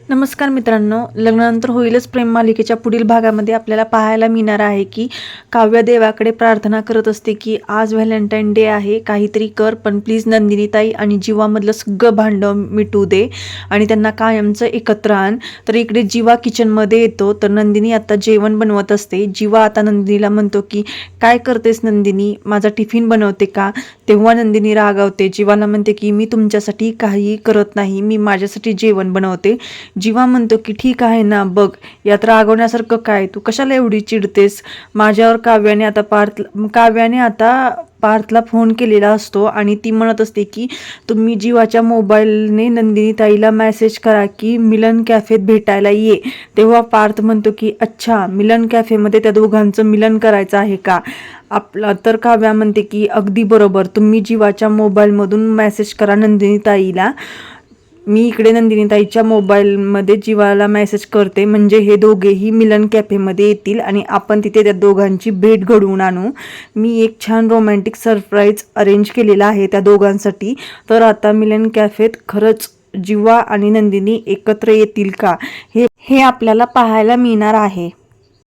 नमस्कार मित्रांनो, लग्नानंतर होईलच प्रेम मालिकेच्या पुढील भागामध्ये आपल्याला पाहायला मिळणार आहे की काव्या देवाकडे प्रार्थना करत असते की आज व्हॅलेंटाईन डे आहे, काहीतरी कर, पण प्लीज नंदिनीताई आणि जीवामधलं सगळं भांडं मिटू दे आणि त्यांना कायमचं एकत्र आण. तर इकडे जीवा किचनमध्ये येतो. तर नंदिनी आता जेवण बनवत असते. जीवा आता नंदिनीला म्हणतो की काय करतेस नंदिनी, माझा टिफिन बनवते का? तेव्हा नंदिनी रागावते. जीवाला म्हणते की मी तुमच्यासाठी काहीही करत नाही, मी माझ्यासाठी जेवण बनवते. जीवा म्हणतो की ठीक आहे ना, बघ यात रागवण्यासारखं काय, तू कशाला एवढी चिडतेस माझ्यावर. काव्याने आता पार्थला फोन केलेला असतो आणि ती म्हणत असते की तुम्ही जीवाच्या मोबाईलने नंदिनी ताईला मेसेज करा की मिलन कॅफेत भेटायला ये. तेव्हा पार्थ म्हणतो की अच्छा, मिलन कॅफेमध्ये त्या दोघांचं मिलन करायचं आहे का आपला? तर काव्या म्हणते की अगदी बरोबर, तुम्ही जीवाच्या मोबाईलमधून मेसेज करा नंदिनी ताईला. मी इकडे नंदिनीताईच्या मोबाईलमध्ये जीवाला मेसेज करते, म्हणजे हे दोघेही मिलन कॅफेमध्ये येतील आणि आपण तिथे त्या दोघांची भेट घडवून आणू. मी एक छान रोमॅन्टिक सरप्राईज अरेंज केलेला आहे त्या दोघांसाठी. तर आता मिलन कॅफेत खरंच जीवा आणि नंदिनी एकत्र येतील का, हे आपल्याला पाहायला मिळणार आहे.